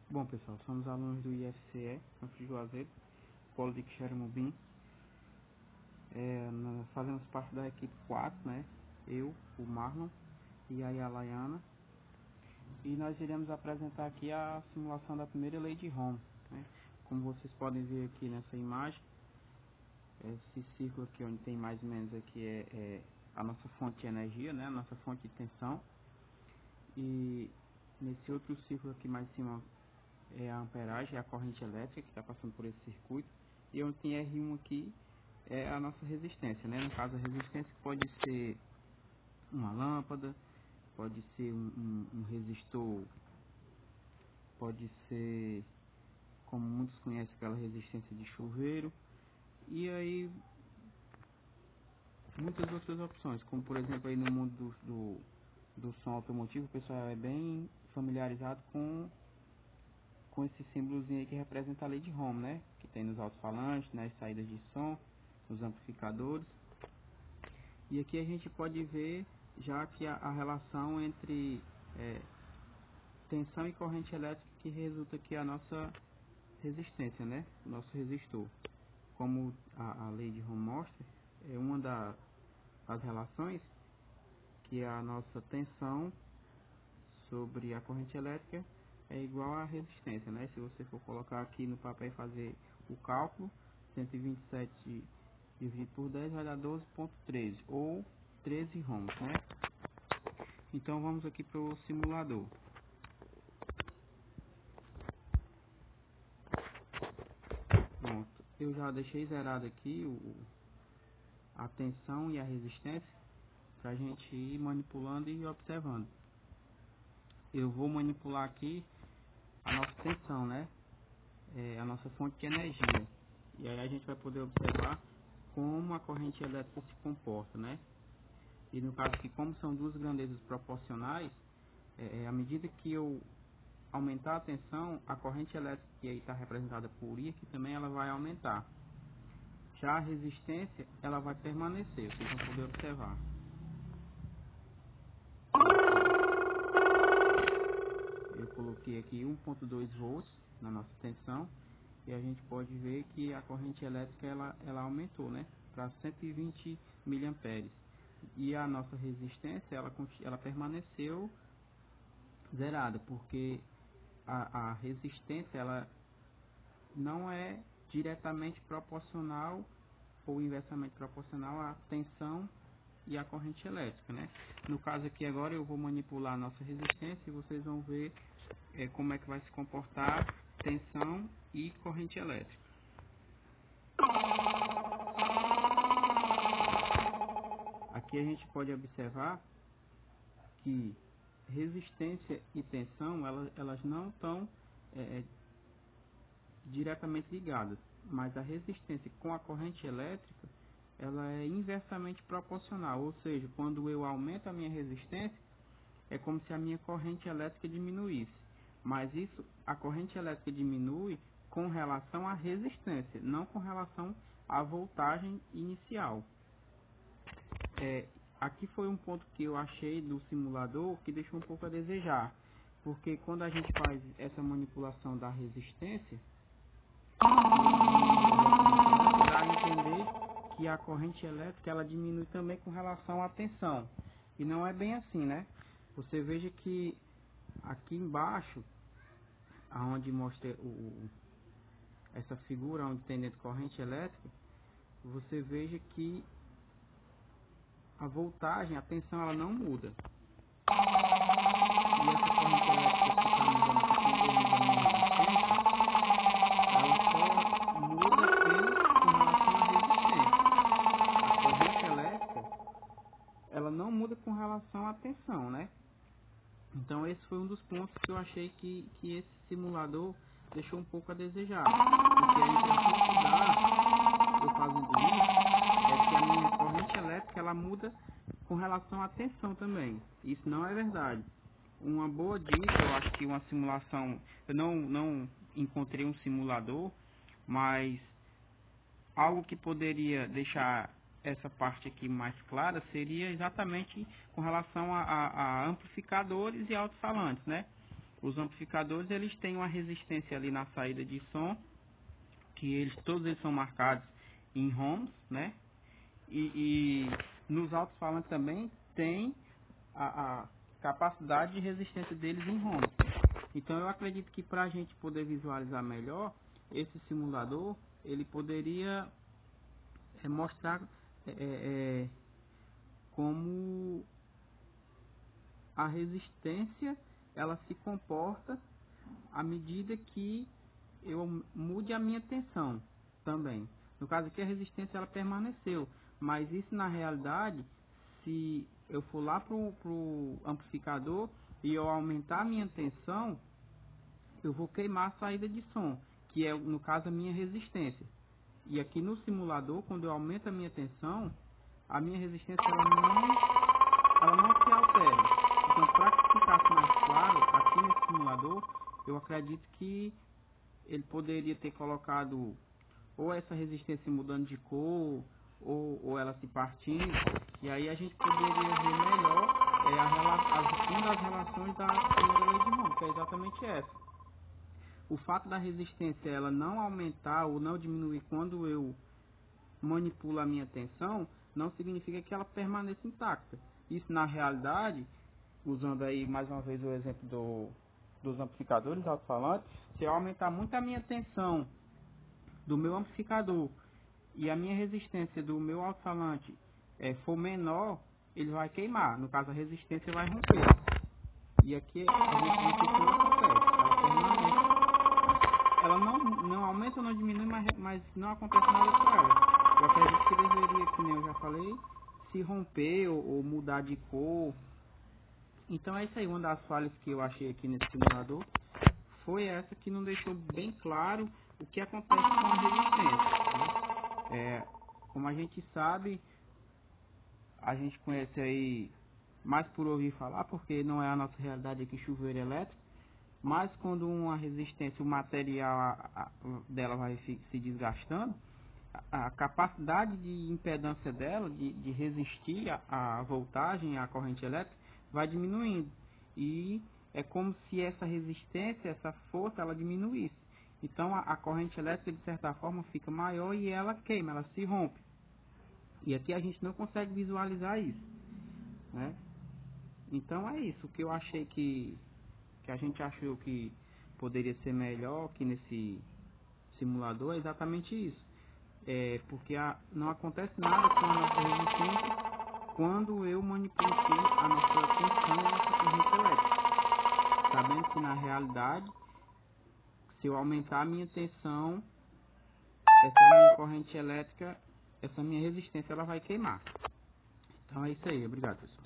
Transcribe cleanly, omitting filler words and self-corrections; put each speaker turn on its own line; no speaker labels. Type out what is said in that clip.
Bom, pessoal, somos alunos do IFCE, Campus Juazeiro, Polo de Quixeramobim. Nós fazemos parte da equipe 4, né? Eu, o Marlon e a Yalayana. E nós iremos apresentar aqui a simulação da primeira lei de Ohm, né? Como vocês podem ver aqui nessa imagem, esse círculo aqui onde tem mais ou menos aqui é a nossa fonte de energia, né? A nossa fonte de tensão. E nesse outro círculo aqui mais em cima é a amperagem, é a corrente elétrica que está passando por esse circuito. E onde tem R1 aqui é a nossa resistência, né? No caso, a resistência pode ser uma lâmpada, pode ser um resistor, pode ser, como muitos conhecem, aquela resistência de chuveiro. E aí muitas outras opções, como por exemplo aí no mundo do som automotivo, o pessoal é bem familiarizado com esse símbolozinho aí que representa a lei de Ohm, né? Que tem nos alto-falantes, nas saídas de som, nos amplificadores. E aqui a gente pode ver já que a relação entre tensão e corrente elétrica que resulta aqui a nossa resistência, né? O nosso resistor. Como a lei de Ohm mostra, é uma das relações que a nossa tensão sobre a corrente elétrica é igual à resistência, né? Se você for colocar aqui no papel e fazer o cálculo, 127 dividido por 10 vai dar 12,13 ou 13 ohms, né? Então vamos aqui para o simulador. Pronto, eu já deixei zerado aqui a tensão e a resistência para a gente ir manipulando e observando. Eu vou manipular aqui a nossa tensão, né? A nossa fonte de energia. E aí a gente vai poder observar como a corrente elétrica se comporta, né? E no caso aqui, como são duas grandezas proporcionais, à medida que eu aumentar a tensão, a corrente elétrica que aí está representada por I, que também ela vai aumentar. Já a resistência, ela vai permanecer, vocês vão poder observar. Eu coloquei aqui 1,2 volts na nossa tensão e a gente pode ver que a corrente elétrica ela aumentou, né, para 120 miliamperes. E a nossa resistência ela permaneceu zerada, porque a resistência ela não é diretamente proporcional ou inversamente proporcional à tensão e à corrente elétrica, né? No caso aqui agora eu vou manipular a nossa resistência e vocês vão ver como é que vai se comportar tensão e corrente elétrica. Aqui a gente pode observar que resistência e tensão elas não estão diretamente ligadas, mas a resistência com a corrente elétrica ela é inversamente proporcional, ou seja, quando eu aumento a minha resistência é como se a minha corrente elétrica diminuísse, mas isso, a corrente elétrica diminui com relação à resistência, não com relação à voltagem inicial. Aqui foi um ponto que eu achei do simulador que deixou um pouco a desejar, porque quando a gente faz essa manipulação da resistência, dá a entender que a corrente elétrica ela diminui também com relação à tensão, e não é bem assim, né? Você veja que aqui embaixo, aonde mostra essa figura onde tem dentro corrente elétrica, você veja que a voltagem, a tensão ela não muda. E essa corrente elétrica que está mudando aqui, ela só muda com relação à resistência. A corrente elétrica ela não muda com relação à tensão, né? Então esse foi um dos pontos que eu achei que esse simulador deixou um pouco a desejar, porque a dificuldade eu fazendo isso é que a minha corrente elétrica ela muda com relação à tensão também. Isso não é verdade. Uma boa dica, eu acho que uma simulação, eu não encontrei um simulador, mas algo que poderia deixar essa parte aqui mais clara seria exatamente com relação a amplificadores e alto-falantes, né? Os amplificadores, eles têm uma resistência ali na saída de som, que todos eles são marcados em ohms, né? E nos alto-falantes também tem a capacidade de resistência deles em ohms. Então eu acredito que para a gente poder visualizar melhor, esse simulador, ele poderia mostrar como a resistência ela se comporta à medida que eu mude a minha tensão também. No caso aqui a resistência ela permaneceu, mas isso na realidade, se eu for lá pro amplificador e eu aumentar a minha tensão, eu vou queimar a saída de som, que é no caso a minha resistência. E aqui no simulador, quando eu aumento a minha tensão, a minha resistência ela não se altera. Então, para que ficasse mais claro, aqui nesse simulador, eu acredito que ele poderia ter colocado ou essa resistência mudando de cor, ou ela se partindo, e aí a gente poderia ver melhor uma das relações da primeira lei de Ohm, que é exatamente essa. O fato da resistência ela não aumentar ou não diminuir quando eu manipulo a minha tensão, não significa que ela permaneça intacta. Isso na realidade, usando aí mais uma vez o exemplo dos amplificadores alto-falantes, se eu aumentar muito a minha tensão do meu amplificador e a minha resistência do meu alto-falante for menor, ele vai queimar. No caso, a resistência vai romper. E aqui a gente vê que isso não acontece. Ela permanece. Ela não aumenta ou não diminui, mas não acontece nada com ela. Eu acredito que deveria, como eu já falei, se romper ou mudar de cor. Então é isso aí, uma das falhas que eu achei aqui nesse simulador foi essa, que não deixou bem claro o que acontece com a resistência, né? Como a gente sabe, a gente conhece aí mais por ouvir falar, porque não é a nossa realidade aqui chuveiro elétrico, mas quando uma resistência, o material dela vai se desgastando, a capacidade de impedância dela, de resistir à voltagem, à corrente elétrica, vai diminuindo. E é como se essa resistência, essa força, ela diminuísse. Então a corrente elétrica, de certa forma, fica maior e ela queima, ela se rompe. E aqui a gente não consegue visualizar isso, né? Então é isso, o que eu achei que a gente achou que poderia ser melhor aqui nesse simulador é exatamente isso. Porque não acontece nada com a nossa resistência quando eu manipulo a nossa tensão e a nossa corrente elétrica. Sabendo que na realidade, se eu aumentar a minha tensão, essa minha corrente elétrica, essa minha resistência, ela vai queimar. Então é isso aí, obrigado pessoal.